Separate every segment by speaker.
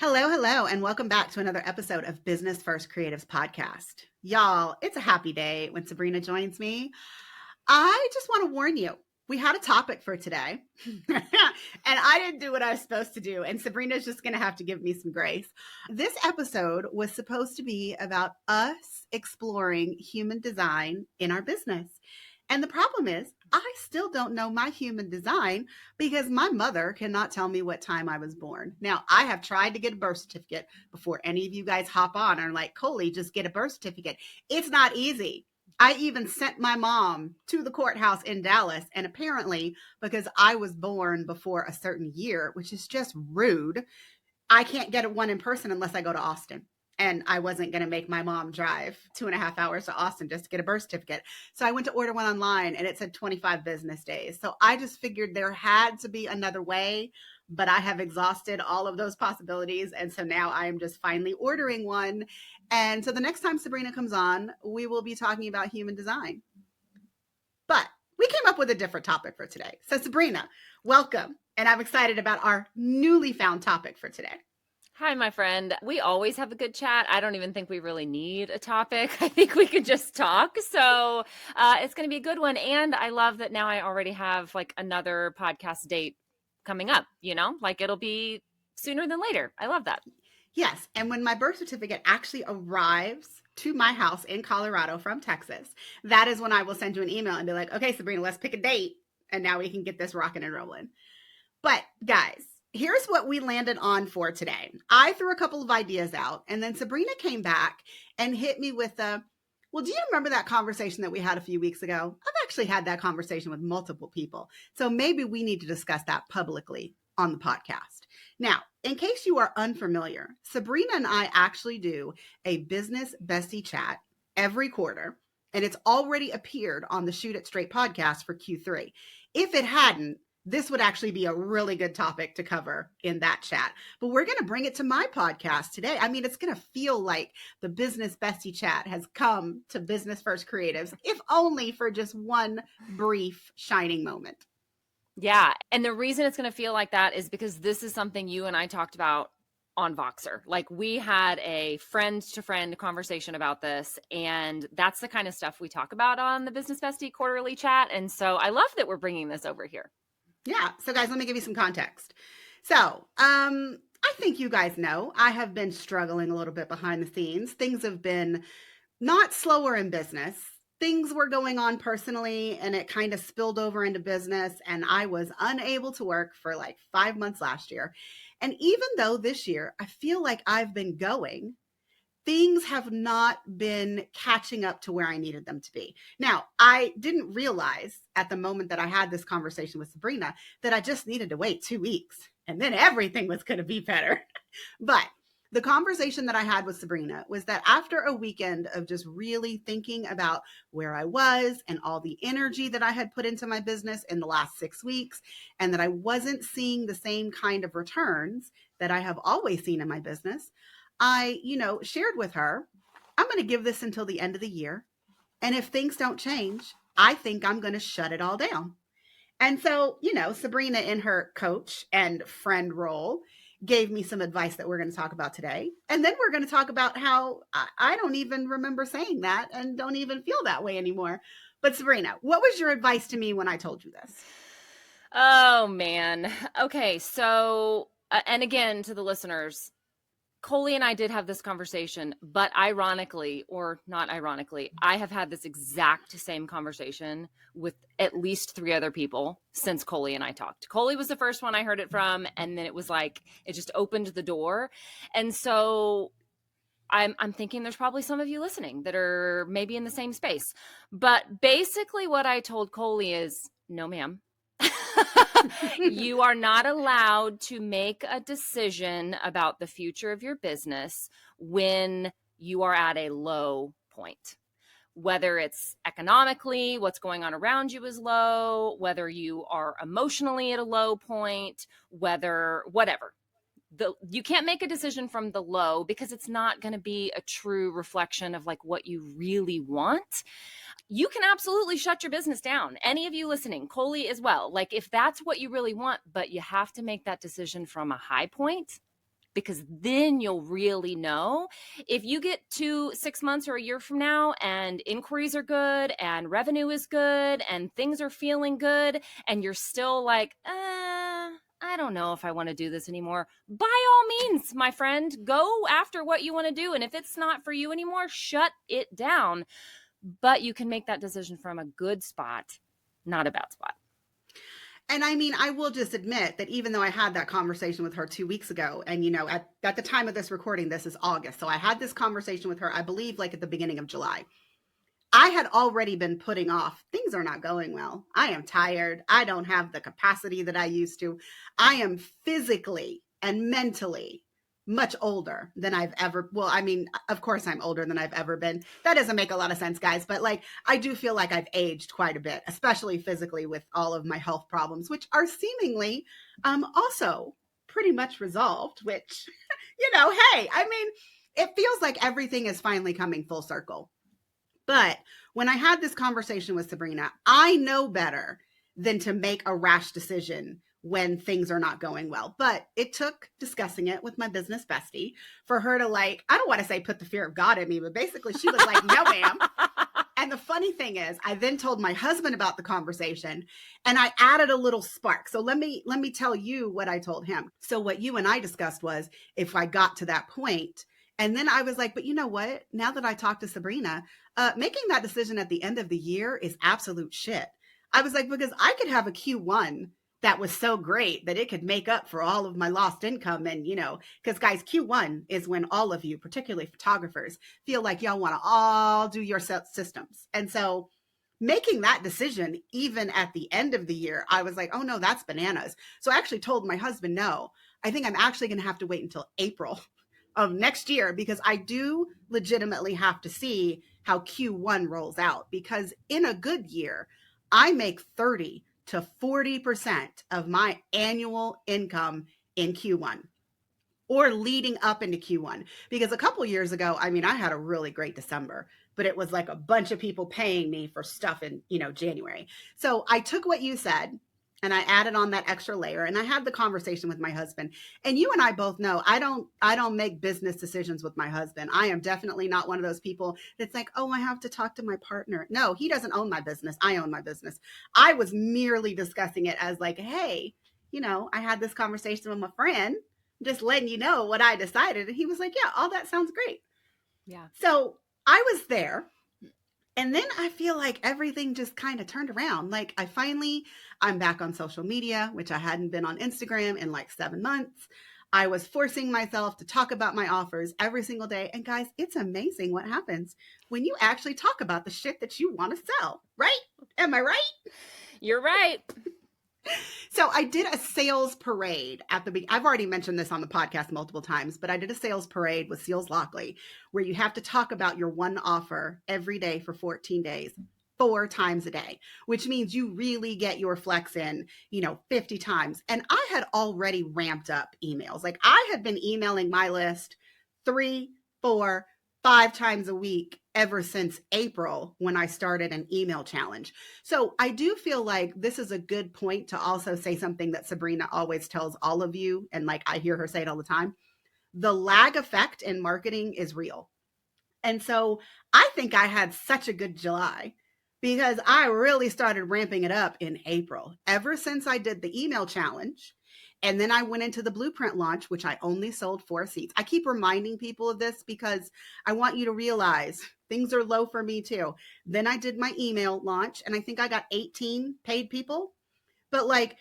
Speaker 1: Hello, hello, and welcome back to another episode of Business First Creatives Podcast. Y'all, it's a happy day when Sabrina joins me. I just want to warn you, we had a topic for today, and I didn't do what I was supposed to do, and Sabrina's just going to have to give me some grace. This episode was supposed to be about us exploring human design in our business. And the problem is, I still don't know my human design because my mother cannot tell me what time I was born. Now, I have tried to get a birth certificate before any of you guys hop on and are like, Coley, just get a birth certificate. It's not easy. I even sent my mom to the courthouse in Dallas. And apparently, because I was born before a certain year, which is just rude, I can't get one in person unless I go to Austin. And I wasn't going to make my mom drive 2.5 hours to Austin just to get a birth certificate. So I went to order one online and it said 25 business days. So I just figured there had to be another way, but I have exhausted all of those possibilities. And so now I am just finally ordering one. And so the next time Sabrina comes on, we will be talking about human design. But we came up with a different topic for today. So Sabrina, welcome. And I'm excited about our newly found topic for today.
Speaker 2: Hi, my friend. We always have a good chat. I don't even think we really need a topic. I think we could just talk. So it's going to be a good one. And I love that now I already have like another podcast date coming up, like it'll be sooner than later. I love that.
Speaker 1: Yes. And when my birth certificate actually arrives to my house in Colorado from Texas, that is when I will send you an email and be like, okay, Sabrina, let's pick a date. And now we can get this rocking and rolling. But guys, here's what we landed on for today. I threw a couple of ideas out, and then Sabrina came back and hit me with well, do you remember that conversation that we had a few weeks ago? I've actually had that conversation with multiple people. So maybe we need to discuss that publicly on the podcast. Now, in case you are unfamiliar, Sabrina and I actually do a business bestie chat every quarter, and it's already appeared on the Shoot It Straight podcast for Q3. If it hadn't, this would actually be a really good topic to cover in that chat. But we're going to bring it to my podcast today. I mean, it's going to feel like the Business Bestie Chat has come to Business First Creatives, if only for just one brief shining moment.
Speaker 2: Yeah. And the reason it's going to feel like that is because this is something you and I talked about on Voxer. Like we had a friend to friend conversation about this, and that's the kind of stuff we talk about on the Business Bestie quarterly chat. And so I love that we're bringing this over here.
Speaker 1: Yeah. So guys, let me give you some context. So, I think you guys know I have been struggling a little bit behind the scenes. Things have been not slower in business. Things were going on personally, and it kind of spilled over into business. And I was unable to work for like 5 months last year. And even though this year I feel like I've been going, things have not been catching up to where I needed them to be. Now, I didn't realize at the moment that I had this conversation with Sabrina that I just needed to wait 2 weeks and then everything was going to be better. But the conversation that I had with Sabrina was that after a weekend of just really thinking about where I was and all the energy that I had put into my business in the last 6 weeks, and that I wasn't seeing the same kind of returns that I have always seen in my business, I, shared with her, I'm going to give this until the end of the year. And if things don't change, I think I'm going to shut it all down. And so, Sabrina in her coach and friend role gave me some advice that we're going to talk about today. And then we're going to talk about how I don't even remember saying that and don't even feel that way anymore. But Sabrina, what was your advice to me when I told you this?
Speaker 2: Oh, man. Okay. So, and again, to the listeners, Coley and I did have this conversation, but ironically, or not ironically, I have had this exact same conversation with at least 3 other people since Coley and I talked. Coley was the first one I heard it from, and then it was like, it just opened the door. And so I'm thinking there's probably some of you listening that are maybe in the same space. But basically what I told Coley is, no, ma'am. You are not allowed to make a decision about the future of your business when you are at a low point. Whether it's economically, what's going on around you is low, whether you are emotionally at a low point, whatever. You can't make a decision from the low because it's not going to be a true reflection of like what you really want. You can absolutely shut your business down. Any of you listening, Coley as well. Like if that's what you really want, but you have to make that decision from a high point because then you'll really know. If you get to 6 months or a year from now and inquiries are good and revenue is good and things are feeling good and you're still like, I don't know if I want to do this anymore, by all means, my friend, go after what you want to do. And if it's not for you anymore, shut it down. But you can make that decision from a good spot, not a bad spot.
Speaker 1: And I mean, I will just admit that even though I had that conversation with her 2 weeks ago, and at the time of this recording, this is August. So I had this conversation with her, I believe, like at the beginning of July. I had already been putting off, things are not going well. I am tired. I don't have the capacity that I used to. I am physically and mentally much older than I've ever, well, I mean, of course I'm older than I've ever been. That doesn't make a lot of sense, guys, but like, I do feel like I've aged quite a bit, especially physically with all of my health problems, which are seemingly also pretty much resolved, which, hey, I mean, it feels like everything is finally coming full circle. But when I had this conversation with Sabrina, I know better than to make a rash decision when things are not going well. But it took discussing it with my business bestie for her to, like, I don't want to say put the fear of God in me, but basically she was like, no, ma'am. And the funny thing is, I then told my husband about the conversation and I added a little spark. So let me tell you what I told him. So what you and I discussed was, if I got to that point, and then I was like, but you know what? Now that I talked to Sabrina, making that decision at the end of the year is absolute shit. I was like, because I could have a Q1 that was so great that it could make up for all of my lost income. And, because guys, Q1 is when all of you, particularly photographers, feel like y'all want to all do your systems. And so making that decision, even at the end of the year, I was like, oh no, that's bananas. So I actually told my husband, no, I think I'm actually going to have to wait until April of next year, because I do legitimately have to see how Q1 rolls out, because in a good year, I make 30 to 40% of my annual income in Q1 or leading up into Q1. Because a couple years ago, I mean, I had a really great December, but it was like a bunch of people paying me for stuff in, January. So I took what you said and I added on that extra layer, and I had the conversation with my husband. And you and I both know I don't make business decisions with my husband. I am definitely not one of those people that's like, oh, I have to talk to my partner. No, he doesn't own my business. I own my business. I was merely discussing it as like, hey, I had this conversation with my friend, just letting you know what I decided. And he was like, yeah, all that sounds great.
Speaker 2: Yeah.
Speaker 1: So I was there. And then I feel like everything just kind of turned around. Like I'm back on social media, which I hadn't been on Instagram in like 7 months. I was forcing myself to talk about my offers every single day. And guys, it's amazing what happens when you actually talk about the shit that you want to sell, right? Am I right?
Speaker 2: You're right.
Speaker 1: So I did a sales parade at the beginning. I've already mentioned this on the podcast multiple times, but I did a sales parade with Seals Lockley, where you have to talk about your one offer every day for 14 days, 4 times a day, which means you really get your flex in, 50 times. And I had already ramped up emails. Like I had been emailing my list 3, 4, 5 times a week ever since April, when I started an email challenge. So I do feel like this is a good point to also say something that Sabrina always tells all of you. And like, I hear her say it all the time. The lag effect in marketing is real. And so I think I had such a good July because I really started ramping it up in April, ever since I did the email challenge. And then I went into the blueprint launch, which I only sold 4 seats. I keep reminding people of this because I want you to realize things are low for me too. Then I did my email launch and I think I got 18 paid people. But like,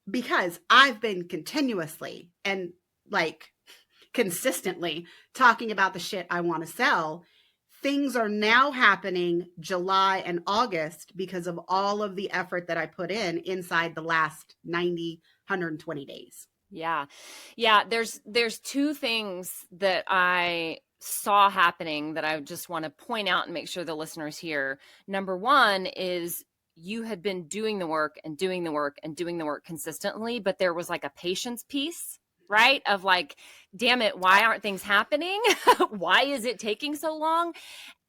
Speaker 1: because I've been continuously and like consistently talking about the shit I want to sell, things are now happening July and August because of all of the effort that I put in inside the last 90, 120 days.
Speaker 2: Yeah. Yeah. There's 2 things that I saw happening that I just want to point out and make sure the listeners hear. Number 1 is you had been doing the work and doing the work and doing the work consistently, but there was like a patience piece, right? Of like, damn it, why aren't things happening? Why is it taking so long?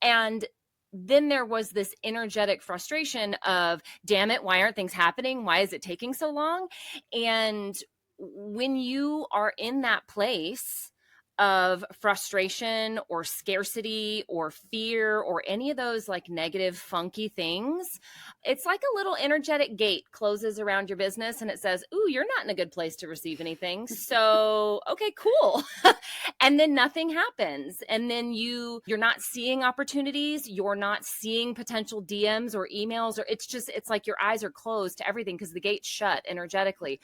Speaker 2: And then there was this energetic frustration of, damn it, why aren't things happening? Why is it taking so long? And when you are in that place of frustration or scarcity or fear or any of those like negative, funky things, it's like a little energetic gate closes around your business and it says, ooh, you're not in a good place to receive anything. So, okay, cool. And then nothing happens. And then you're not seeing opportunities. You're not seeing potential DMs or emails, or it's like your eyes are closed to everything because the gate's shut energetically.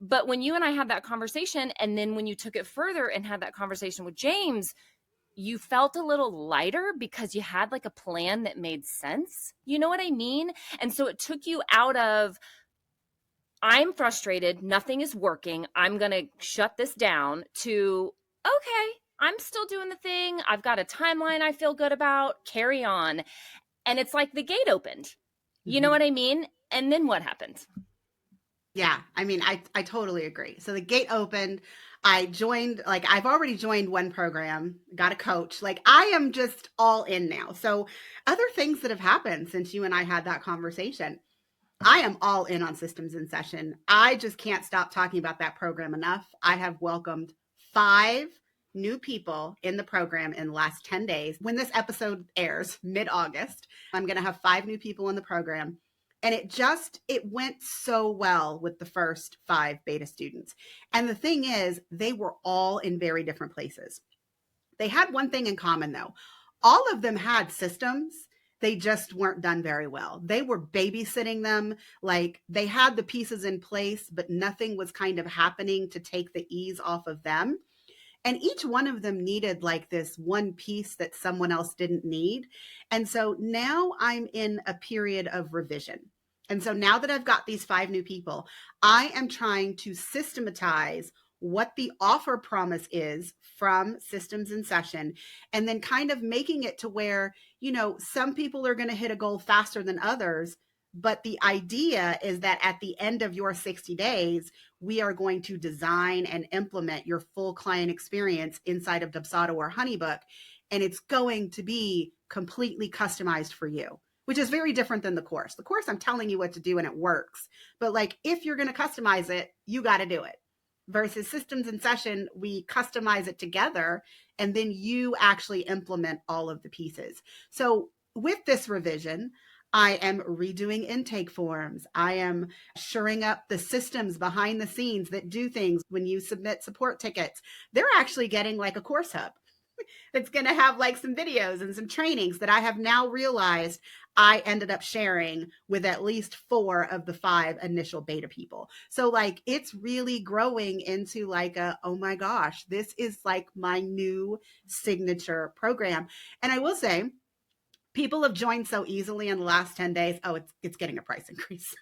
Speaker 2: But when you and I had that conversation, and then when you took it further and had that conversation with James, you felt a little lighter because you had like a plan that made sense. You know what I mean? And so it took you out of, I'm frustrated, nothing is working, I'm going to shut this down, to, okay, I'm still doing the thing. I've got a timeline I feel good about, carry on. And it's like the gate opened. You know what I mean? And then what happened?
Speaker 1: Yeah, I mean, I totally agree. So the gate opened. I joined, like, I've already joined one program, got a coach. Like, I am just all in now. So other things that have happened since you and I had that conversation, I am all in on Systems in Session. I just can't stop talking about that program enough. I have welcomed 5 new people in the program in the last 10 days. When this episode airs, mid-August, I'm going to have 5 new people in the program. And it went so well with the first 5 beta students. And the thing is, they were all in very different places. They had one thing in common, though. All of them had systems. They just weren't done very well. They were babysitting them. Like, they had the pieces in place, but nothing was kind of happening to take the ease off of them. And each one of them needed like this one piece that someone else didn't need. And so now I'm in a period of revision. And so now that I've got these 5 new people, I am trying to systematize what the offer promise is from Systems in Session, and then kind of making it to where, some people are going to hit a goal faster than others. But the idea is that at the end of your 60 days, we are going to design and implement your full client experience inside of Dubsado or Honeybook. And it's going to be completely customized for you, which is very different than the course. The course, I'm telling you what to do and it works. But like, if you're going to customize it, you got to do it. Versus Systems in Session, we customize it together and then you actually implement all of the pieces. So with this revision, I am redoing intake forms. I am shoring up the systems behind the scenes that do things. When you submit support tickets, they're actually getting like a course hub that's going to have like some videos and some trainings that I have now realized I ended up sharing with at least 4 of the 5 initial beta people. So like, it's really growing into like oh my gosh, this is like my new signature program. And I will say, people have joined so easily in the last 10 days. Oh, it's getting a price increase.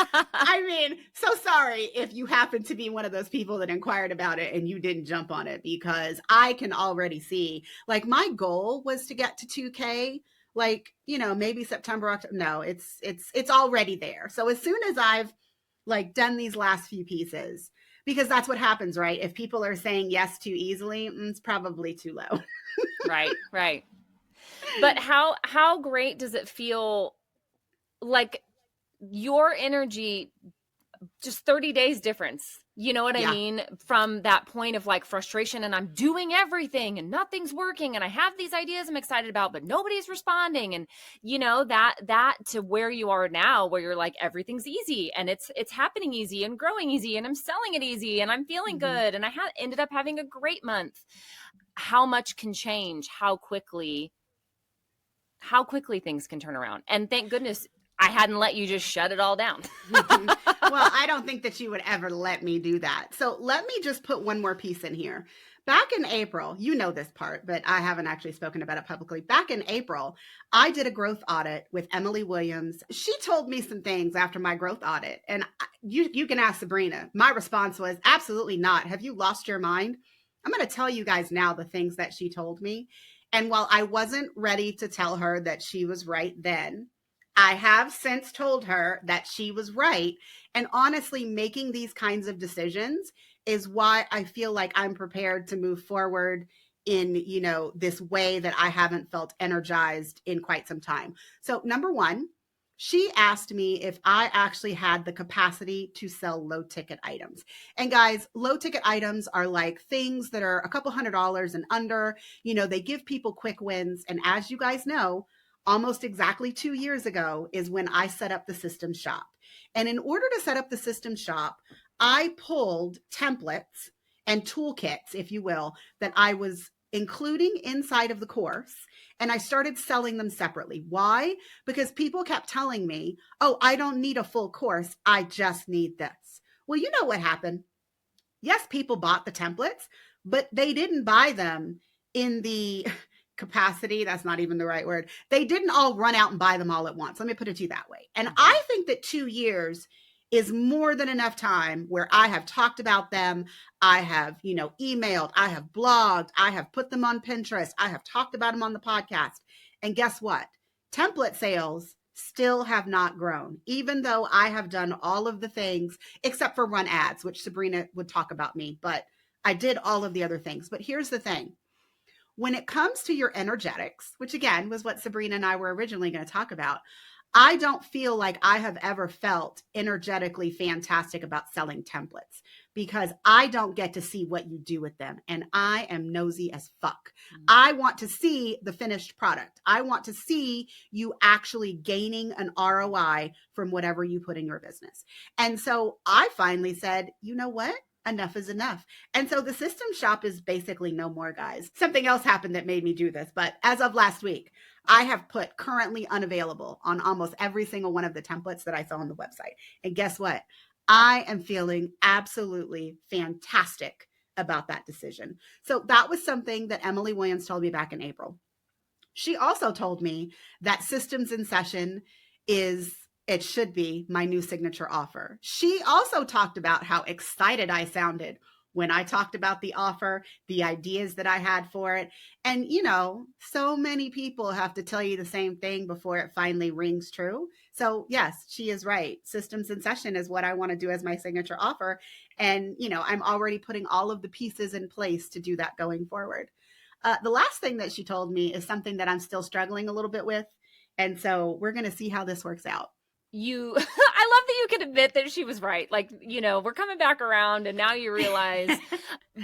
Speaker 1: I mean, so sorry if you happen to be one of those people that inquired about it and you didn't jump on it, because I can already see, like, my goal was to get to 2K, like, maybe September, October. No, it's already there. So as soon as I've like done these last few pieces, because that's what happens, right? If people are saying yes too easily, it's probably too low.
Speaker 2: Right. But how great does it feel, like your energy, just 30 days difference, you know what I mean? From that point of like frustration and I'm doing everything and nothing's working and I have these ideas I'm excited about, but nobody's responding. And that to where you are now, where you're like, everything's easy and it's happening easy and growing easy and I'm selling it easy and I'm feeling good. And I ended up having a great month. How much can change, how quickly things can turn around. And thank goodness I hadn't let you just shut it all down.
Speaker 1: Well, I don't think that you would ever let me do that. So let me just put one more piece in here. Back in April, you know this part, but I haven't actually spoken about it publicly. Back in April, I did a growth audit with Emily Williams. She told me some things after my growth audit, and you can ask Sabrina. My response was, absolutely not. Have you lost your mind? I'm going to tell you guys now the things that she told me. And while I wasn't ready to tell her that she was right then, I have since told her that she was right. And honestly, making these kinds of decisions is why I feel like I'm prepared to move forward in, this way that I haven't felt energized in quite some time. So number one, She asked me if I actually had the capacity to sell low ticket items. And guys, low ticket items are like things that are a couple $100s and under. They give people quick wins. And as you guys know, almost exactly 2 years ago is when I set up the system shop. And in order to set up the system shop, I pulled templates and toolkits, if you will, that I was including inside of the course. And I started selling them separately. Why? Because people kept telling me, oh, I don't need a full course. I just need this. Well, you know what happened? Yes, people bought the templates, but they didn't buy them in the capacity. That's not even the right word. They didn't all run out and buy them all at once. Let me put it to you that way. And I think that 2 years is more than enough time where I have talked about them. I have, emailed, I have blogged, I have put them on Pinterest, I have talked about them on the podcast. And guess what? Template sales still have not grown, even though I have done all of the things except for run ads, which Sabrina would talk about me, but I did all of the other things. But here's the thing. When it comes to your energetics, which again was what Sabrina and I were originally going to talk about, I don't feel like I have ever felt energetically fantastic about selling templates because I don't get to see what you do with them. And I am nosy as fuck. I want to see the finished product. I want to see you actually gaining an ROI from whatever you put in your business. And so I finally said, you know what? Enough is enough. And so the system shop is basically no more, guys. Something else happened that made me do this, but as of last week, I have put currently unavailable on almost every single one of the templates that I saw on the website. And guess what? I am feeling absolutely fantastic about that decision. So that was something that Emily Williams told me back in April. She also told me that Systems in Session it should be my new signature offer. She also talked about how excited I sounded when I talked about the offer, the ideas that I had for it. And, so many people have to tell you the same thing before it finally rings true. So yes, she is right. Systems in Session is what I want to do as my signature offer. And, I'm already putting all of the pieces in place to do that going forward. The last thing that she told me is something that I'm still struggling a little bit with. And so we're going to see how this works out.
Speaker 2: I love that you can admit that she was right. Like, we're coming back around and now you realize,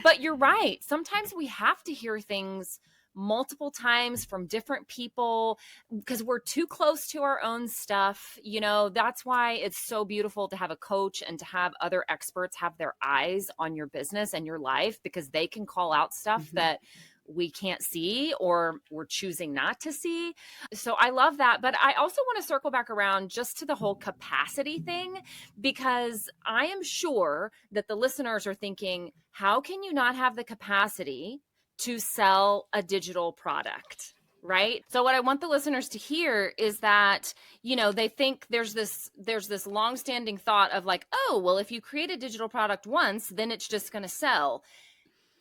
Speaker 2: but you're right. Sometimes we have to hear things multiple times from different people because we're too close to our own stuff. That's why it's so beautiful to have a coach and to have other experts have their eyes on your business and your life because they can call out stuff that we can't see or we're choosing not to see. So I love that. But I also want to circle back around just to the whole capacity thing, because I am sure that the listeners are thinking, how can you not have the capacity to sell a digital product? Right. So what I want the listeners to hear is that, they think there's this longstanding thought of like, oh, well, if you create a digital product once, then it's just going to sell.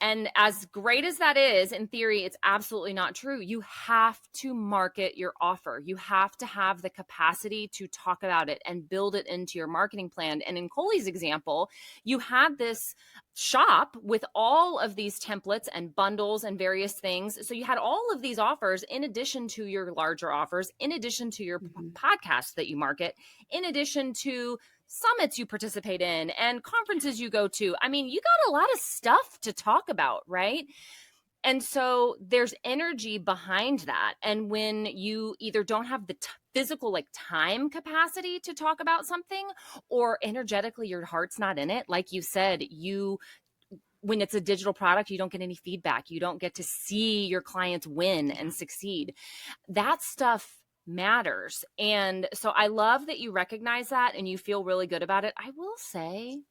Speaker 2: And as great as that is, in theory, it's absolutely not true. You have to market your offer. You have to have the capacity to talk about it and build it into your marketing plan. And in Coley's example, you had this shop with all of these templates and bundles and various things. So you had all of these offers in addition to your larger offers, in addition to your podcast that you market, in addition to summits you participate in and conferences you go to. I mean, you got a lot of stuff to talk about, right? And so there's energy behind that. And when you either don't have the physical time capacity to talk about something, or energetically your heart's not in it, like you said, when it's a digital product, you don't get any feedback. You don't get to see your clients win and succeed. That stuff matters. And so I love that you recognize that and you feel really good about it. I will say,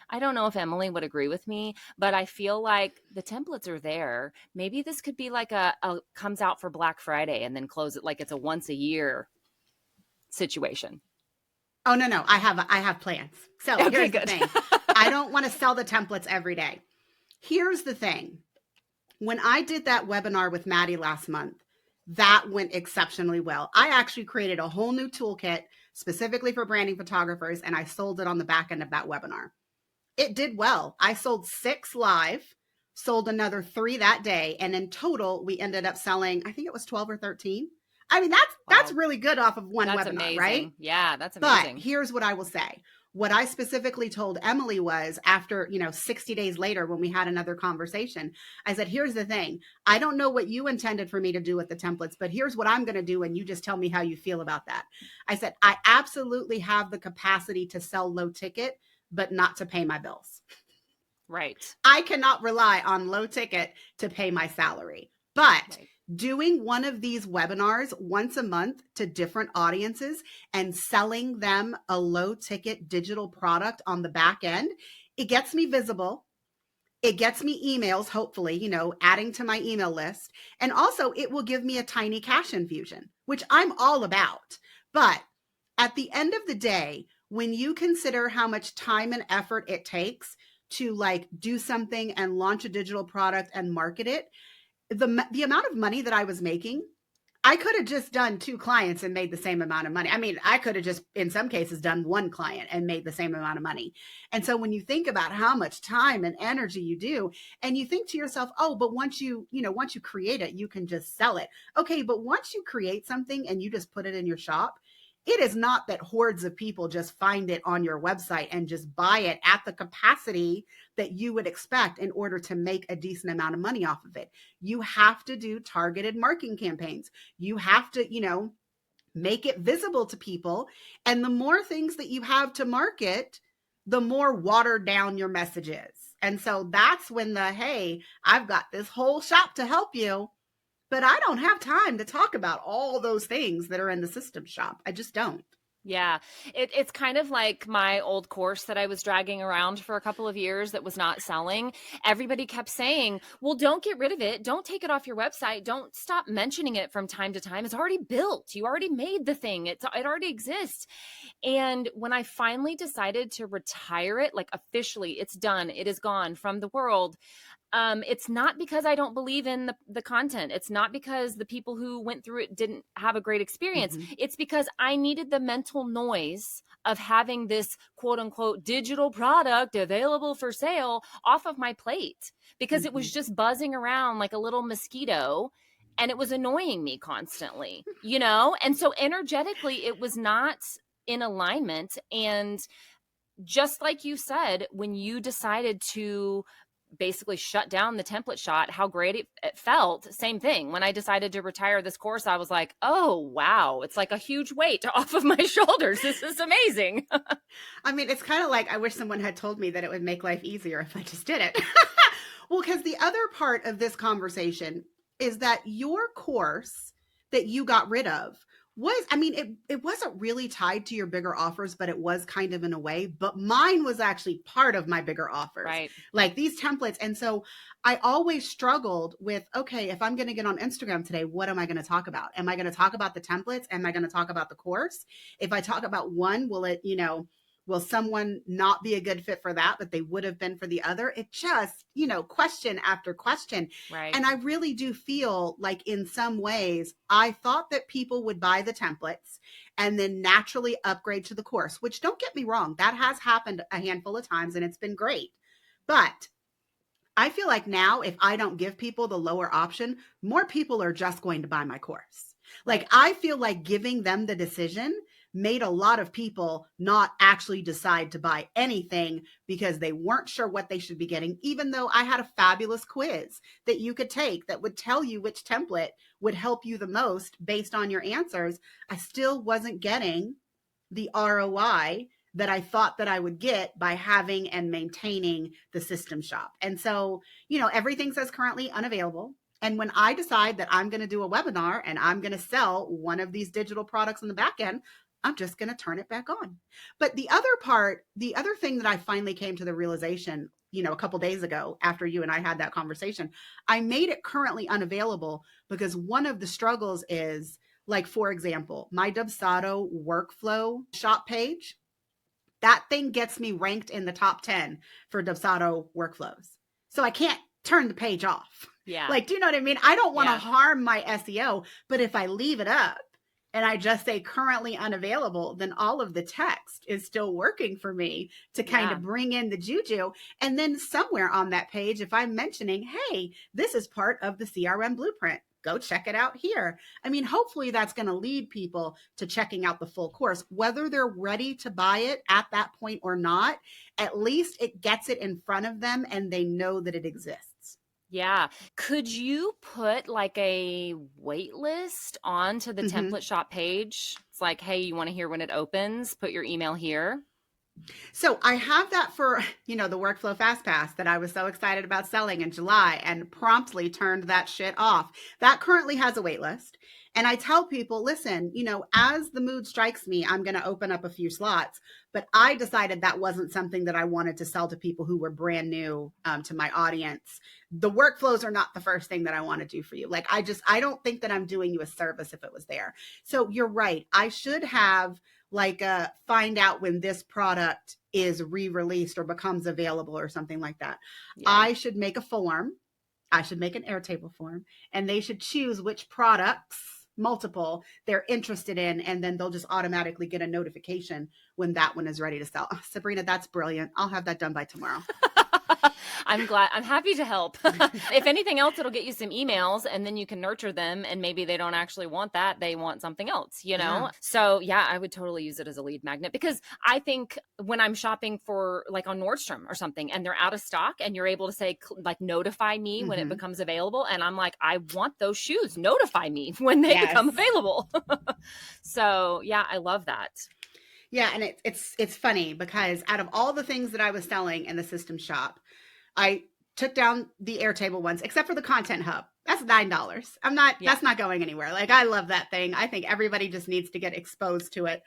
Speaker 2: I don't know if Emily would agree with me, but I feel like the templates are there. Maybe this could be like a comes out for Black Friday and then close it like it's a once a year situation.
Speaker 1: Oh, no. I have plans. So
Speaker 2: Okay,
Speaker 1: here's
Speaker 2: good.
Speaker 1: the thing. I don't want to sell the templates every day. Here's the thing. When I did that webinar with Maddie last month, that went exceptionally well. I actually created a whole new toolkit specifically for branding photographers, and I sold it on the back end of that webinar. It did well. I sold 6 live, sold another 3 that day. And in total, we ended up selling, I think it was 12 or 13. I mean, that's really good off of one
Speaker 2: That's
Speaker 1: webinar,
Speaker 2: amazing.
Speaker 1: right?
Speaker 2: Yeah, that's amazing.
Speaker 1: But here's what I will say. What I specifically told Emily was after, 60 days later when we had another conversation, I said, here's the thing. I don't know what you intended for me to do with the templates, but here's what I'm going to do. And you just tell me how you feel about that. I said, I absolutely have the capacity to sell low ticket, but not to pay my bills.
Speaker 2: Right.
Speaker 1: I cannot rely on low ticket to pay my salary. But doing one of these webinars once a month to different audiences and selling them a low ticket digital product on the back end, it gets me visible. It gets me emails, hopefully, adding to my email list. And also it will give me a tiny cash infusion, which I'm all about. But at the end of the day, when you consider how much time and effort it takes to do something and launch a digital product and market it, the amount of money that I was making, I could have just done 2 clients and made the same amount of money. I mean, I could have just, in some cases, done 1 client and made the same amount of money. And so when you think about how much time and energy you do, and you think to yourself, oh, but once you create it, you can just sell it. Okay, but once you create something and you just put it in your shop, it is not that hordes of people just find it on your website and just buy it at the capacity that you would expect in order to make a decent amount of money off of it. You have to do targeted marketing campaigns. You have to, make it visible to people. And the more things that you have to market, the more watered down your message is. And so that's when hey, I've got this whole shop to help you. But I don't have time to talk about all those things that are in the system shop. I just don't.
Speaker 2: Yeah, it's kind of like my old course that I was dragging around for a couple of years that was not selling. Everybody kept saying, well, don't get rid of it. Don't take it off your website. Don't stop mentioning it from time to time. It's already built. You already made the thing. It already exists. And when I finally decided to retire it, officially, it's done. It is gone from the world. It's not because I don't believe in the content. It's not because the people who went through it didn't have a great experience. Mm-hmm. It's because I needed the mental noise of having this quote unquote digital product available for sale off of my plate, because it was just buzzing around like a little mosquito and it was annoying me constantly, And so energetically, it was not in alignment. And just like you said, when you decided to basically shut down the template shot, how great it felt. Same thing. When I decided to retire this course, I was like, oh, wow. It's like a huge weight off of my shoulders. This is amazing.
Speaker 1: I mean, it's kind of like, I wish someone had told me that it would make life easier if I just did it. Well, because the other part of this conversation is that your course that you got rid of was, I mean, it wasn't really tied to your bigger offers, but it was kind of in a way, but mine was actually part of my bigger offers,
Speaker 2: right?
Speaker 1: Like these templates. And so I always struggled with, okay, if I'm going to get on Instagram today, what am I going to talk about? Am I going to talk about the templates? Am I going to talk about the course? If I talk about one, will someone not be a good fit for that, but they would have been for the other? It just, question after question.
Speaker 2: Right.
Speaker 1: And I really do feel like in some ways, I thought that people would buy the templates and then naturally upgrade to the course, which, don't get me wrong, that has happened a handful of times and it's been great. But I feel like now, if I don't give people the lower option, more people are just going to buy my course. Like, I feel like giving them the decision made a lot of people not actually decide to buy anything because they weren't sure what they should be getting, even though I had a fabulous quiz that you could take that would tell you which template would help you the most based on your answers. I still wasn't getting the ROI that I thought that I would get by having and maintaining the system shop. And so, everything says currently unavailable. And when I decide that I'm going to do a webinar and I'm going to sell one of these digital products on the back end, I'm just going to turn it back on. But the other thing that I finally came to the realization, a couple days ago after you and I had that conversation, I made it currently unavailable because one of the struggles is, like, for example, my Dubsado workflow shop page, that thing gets me ranked in the top 10 for Dubsado workflows. So I can't turn the page off.
Speaker 2: Yeah.
Speaker 1: Like, do you know what I mean? I don't want to harm my SEO, but if I leave it up and I just say currently unavailable, then all of the text is still working for me to kind of bring in the juju. And then somewhere on that page, if I'm mentioning, hey, this is part of the CRM blueprint, go check it out here. I mean, hopefully that's going to lead people to checking out the full course, whether they're ready to buy it at that point or not. At least it gets it in front of them and they know that it exists.
Speaker 2: Yeah. Could you put like a wait list onto the template shop page? It's like, hey, you want to hear when it opens? Put your email here.
Speaker 1: So I have that for, the Workflow Fast Pass that I was so excited about selling in July and promptly turned that shit off. That currently has a wait list. And I tell people, listen, as the mood strikes me, I'm going to open up a few slots. But I decided that wasn't something that I wanted to sell to people who were brand new to my audience. The workflows are not the first thing that I want to do for you. Like, I don't think that I'm doing you a service if it was there. So you're right. I should have like find out when this product is re-released or becomes available or something like that. Yeah. I should make a form. I should make an Airtable form, and they should choose which products, multiple, they're interested in, and then they'll just automatically get a notification when that one is ready to sell. Oh, Sabrina, that's brilliant. I'll have that done by tomorrow.
Speaker 2: I'm happy to help. If anything else, it'll get you some emails and then you can nurture them, and maybe they don't actually want that. They want something else, Yeah. So yeah, I would totally use it as a lead magnet, because I think when I'm shopping for like on Nordstrom or something and they're out of stock and you're able to say like notify me when it becomes available, and I'm like, I want those shoes, notify me when they become available. So yeah, I love that.
Speaker 1: Yeah. And it's funny because out of all the things that I was selling in the system shop, I took down the Airtable ones, except for the Content Hub. That's $9. That's not going anywhere. Like, I love that thing. I think everybody just needs to get exposed to it.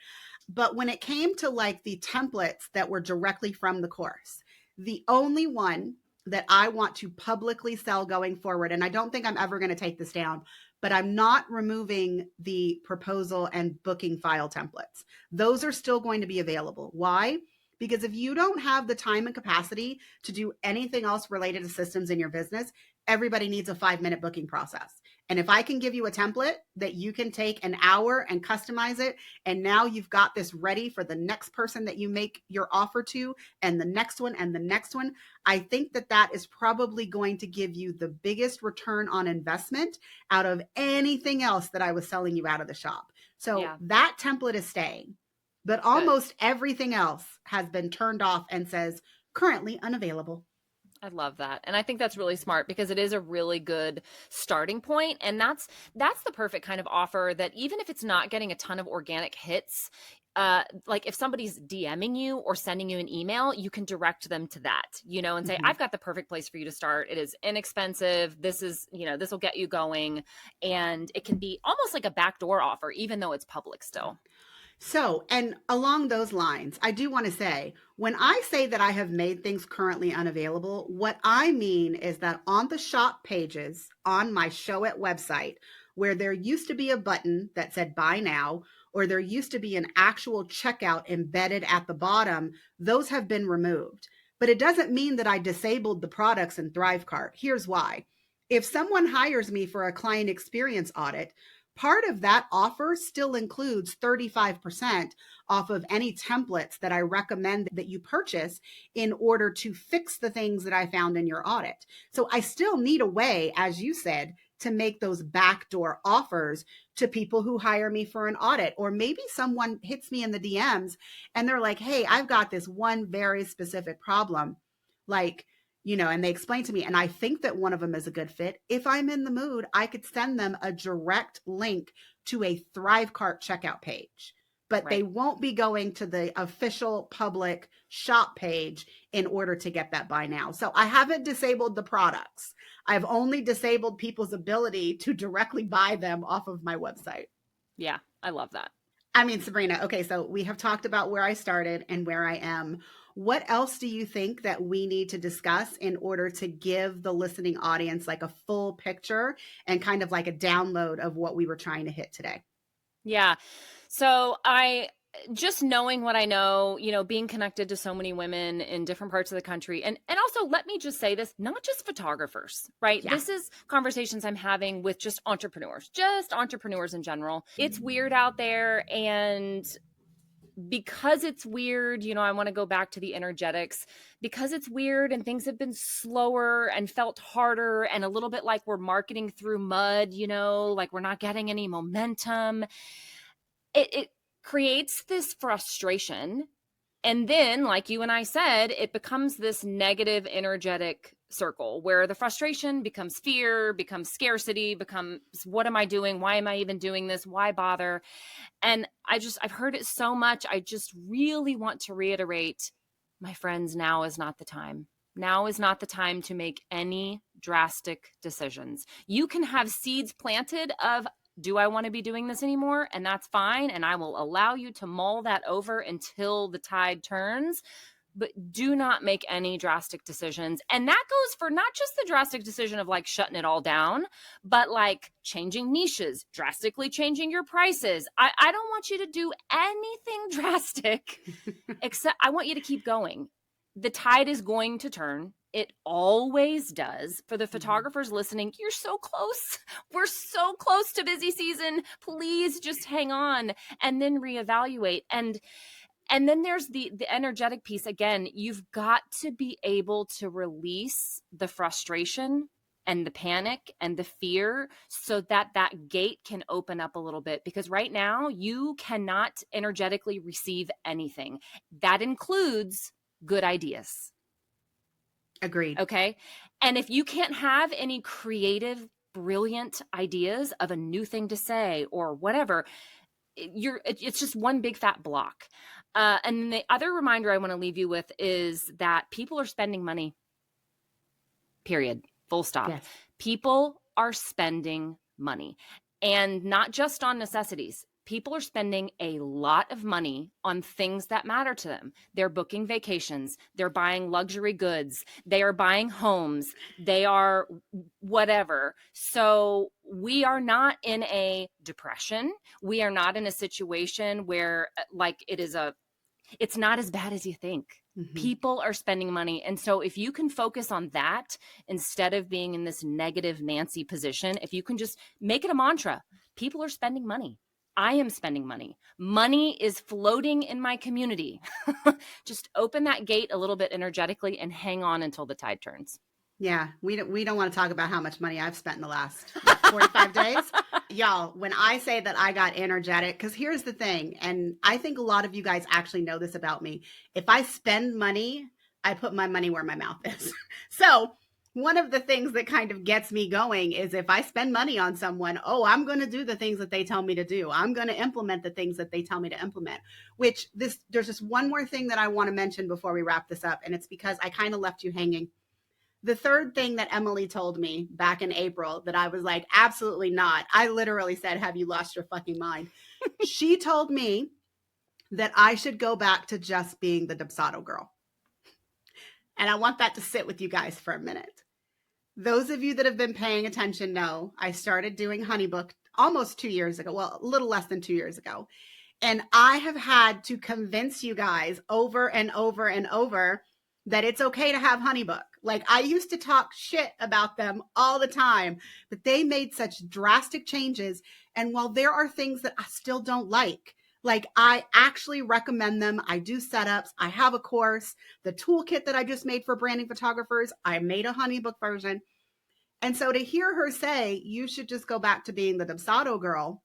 Speaker 1: But when it came to like the templates that were directly from the course, the only one that I want to publicly sell going forward, and I don't think I'm ever going to take this down, but I'm not removing the proposal and booking file templates. Those are still going to be available. Why? Because if you don't have the time and capacity to do anything else related to systems in your business, everybody needs a 5-minute booking process. And if I can give you a template that you can take an hour and customize it, and now you've got this ready for the next person that you make your offer to, and the next one and the next one, I think that is probably going to give you the biggest return on investment out of anything else that I was selling you out of the shop. So that template is staying. But almost everything else has been turned off and says currently unavailable.
Speaker 2: I love that. And I think that's really smart, because it is a really good starting point. And that's the perfect kind of offer that, even if it's not getting a ton of organic hits, like if somebody's DMing you or sending you an email, you can direct them to that, and say, I've got the perfect place for you to start. It is inexpensive. This is, this will get you going. And it can be almost like a backdoor offer, even though it's public still.
Speaker 1: So, and along those lines, I do want to say, when I say that I have made things currently unavailable, what I mean is that on the shop pages on my Show It website, where there used to be a button that said buy now, or there used to be an actual checkout embedded at the bottom, those have been removed. But it doesn't mean that I disabled the products in ThriveCart. Here's why. If someone hires me for a client experience audit, part of that offer still includes 35% off of any templates that I recommend that you purchase in order to fix the things that I found in your audit. So I still need a way, as you said, to make those backdoor offers to people who hire me for an audit. Or maybe someone hits me in the DMs and they're like, hey, I've got this one very specific problem. Like, and they explain to me, and I think that one of them is a good fit. If I'm in the mood, I could send them a direct link to a ThriveCart checkout page, but they won't be going to the official public shop page in order to get that buy now. So I haven't disabled the products. I've only disabled people's ability to directly buy them off of my website.
Speaker 2: Yeah, I love that.
Speaker 1: I mean, Sabrina, okay, so we have talked about where I started and where I am. What else do you think that we need to discuss in order to give the listening audience like a full picture and kind of like a download of what we were trying to hit today?
Speaker 2: Yeah. So just knowing what I know, being connected to so many women in different parts of the country. And also, let me just say this, not just photographers, right? Yeah. This is conversations I'm having with just entrepreneurs in general. It's weird out there, and because it's weird, I want to go back to the energetics, because it's weird and things have been slower and felt harder and a little bit like we're marketing through mud, like we're not getting any momentum. It creates this frustration. And then, like you and I said, it becomes this negative energetic circle where the frustration becomes fear, becomes scarcity, becomes, what am I doing? Why am I even doing this? Why bother? And I've heard it so much. I just really want to reiterate, my friends, now is not the time. Now is not the time to make any drastic decisions. You can have seeds planted of, do I want to be doing this anymore? And that's fine. And I will allow you to mull that over until the tide turns. But do not make any drastic decisions. And that goes for not just the drastic decision of like shutting it all down, but like changing niches, drastically changing your prices. I don't want you to do anything drastic, except I want you to keep going. The tide is going to turn. It always does. For the photographers listening, you're so close. We're so close to busy season. Please just hang on and then reevaluate. And then there's the energetic piece. Again, you've got to be able to release the frustration and the panic and the fear so that gate can open up a little bit. Because right now you cannot energetically receive anything. That includes good ideas.
Speaker 1: Agreed.
Speaker 2: Okay. And if you can't have any creative, brilliant ideas of a new thing to say or whatever, it's just one big fat block. And the other reminder I want to leave you with is that people are spending money, period, full stop.
Speaker 1: Yes.
Speaker 2: People are spending money, and not just on necessities. People are spending a lot of money on things that matter to them. They're booking vacations. They're buying luxury goods. They are buying homes. They are whatever. So we are not in a depression. We are not in a situation where like it's not as bad as you think. Mm-hmm. People are spending money. And so if you can focus on that instead of being in this negative Nancy position, if you can just make it a mantra, people are spending money. I am spending money. Money is floating in my community. Just open that gate a little bit energetically and hang on until the tide turns.
Speaker 1: Yeah, we don't want to talk about how much money I've spent in the last 45 days. Y'all, when I say that I got energetic, because here's the thing, and I think a lot of you guys actually know this about me. If I spend money, I put my money where my mouth is. So one of the things that kind of gets me going is if I spend money on someone, I'm going to do the things that they tell me to do. I'm going to implement the things that they tell me to implement, there's just one more thing that I want to mention before we wrap this up. And it's because I kind of left you hanging. The third thing that Emily told me back in April that I was like, absolutely not. I literally said, have you lost your fucking mind? She told me that I should go back to just being the Dubsado girl. And I want that to sit with you guys for a minute. Those of you that have been paying attention know I started doing Honeybook almost 2 years ago. Well, a little less than 2 years ago. And I have had to convince you guys over and over and over that it's okay to have Honeybook. Like I used to talk shit about them all the time, but they made such drastic changes. And while there are things that I still don't like I actually recommend them. I do setups. I have a course, the toolkit that I just made for branding photographers. I made a Honeybook version. And so to hear her say, you should just go back to being the Dubsado girl.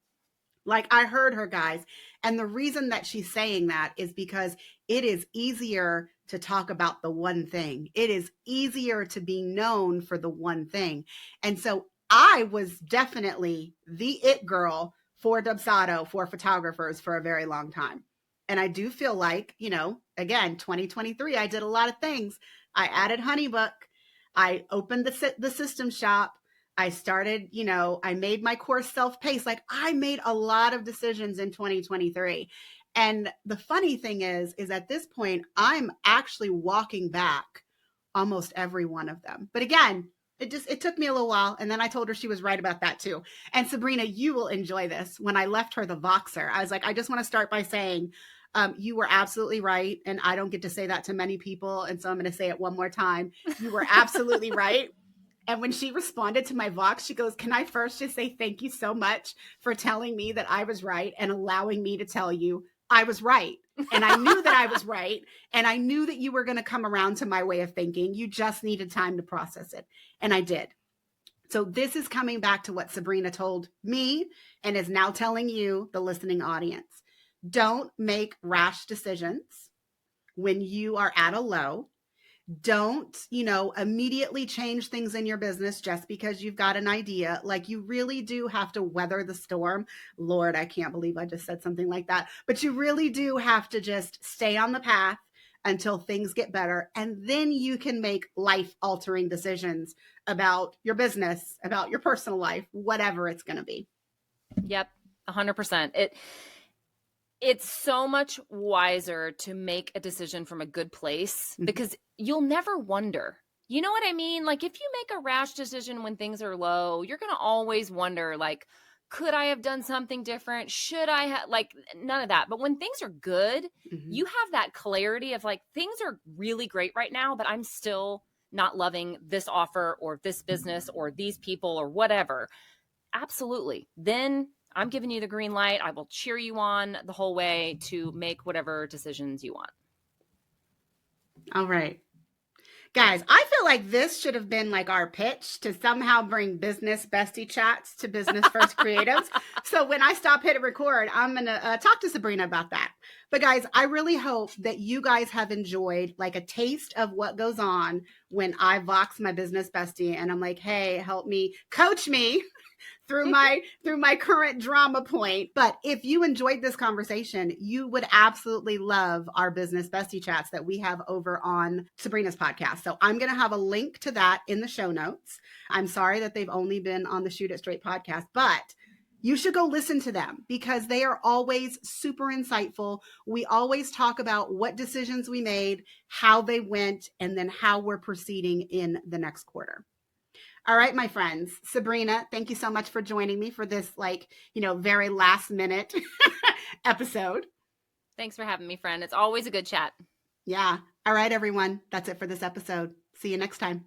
Speaker 1: Like I heard her, guys. And the reason that she's saying that is because it is easier to talk about the one thing. It is easier to be known for the one thing. And so I was definitely the it girl for Dubsado, for photographers for a very long time. And I do feel like, again, 2023, I did a lot of things. I added Honeybook. I opened the system shop. I started, I made my course self-paced. Like I made a lot of decisions in 2023. And the funny thing is at this point, I'm actually walking back almost every one of them. But again, it took me a little while. And then I told her she was right about that too. And Sabrina, you will enjoy this. When I left her the Voxer, I was like, I just want to start by saying, you were absolutely right. And I don't get to say that to many people. And so I'm going to say it one more time. You were absolutely right. And when she responded to my Vox, she goes, can I first just say thank you so much for telling me that I was right and allowing me to tell you I was right. And I knew that I was right. And I knew that you were going to come around to my way of thinking. You just needed time to process it. And I did. So this is coming back to what Sabrina told me and is now telling you, the listening audience. Don't make rash decisions when you are at a low. Don't, immediately change things in your business just because you've got an idea. Like, you really do have to weather the storm. Lord, I can't believe I just said something like that. But you really do have to just stay on the path until things get better. And then you can make life-altering decisions about your business, about your personal life, whatever it's going to be.
Speaker 2: Yep, 100%. It's so much wiser to make a decision from a good place because you'll never wonder. You know what I mean? Like, if you make a rash decision when things are low, you're going to always wonder, like, could I have done something different? Should I have, like, none of that. But when things are good, you have that clarity of, like, things are really great right now, but I'm still not loving this offer or this business or these people or whatever. Absolutely. Then I'm giving you the green light. I will cheer you on the whole way to make whatever decisions you want.
Speaker 1: All right. Guys, I feel like this should have been like our pitch to somehow bring business bestie chats to Business First Creatives. So when I stop hitting record, I'm going to talk to Sabrina about that. But guys, I really hope that you guys have enjoyed like a taste of what goes on when I vox my business bestie and I'm like, hey, help me, coach me through my current drama point. But if you enjoyed this conversation, you would absolutely love our business bestie chats that we have over on Sabrina's podcast. So I'm going to have a link to that in the show notes. I'm sorry that they've only been on the Shoot It Straight podcast, but you should go listen to them because they are always super insightful. We always talk about what decisions we made, how they went, and then how we're proceeding in the next quarter. All right, my friends. Sabrina, thank you so much for joining me for this, very last minute episode.
Speaker 2: Thanks for having me, friend. It's always a good chat.
Speaker 1: Yeah. All right, everyone. That's it for this episode. See you next time.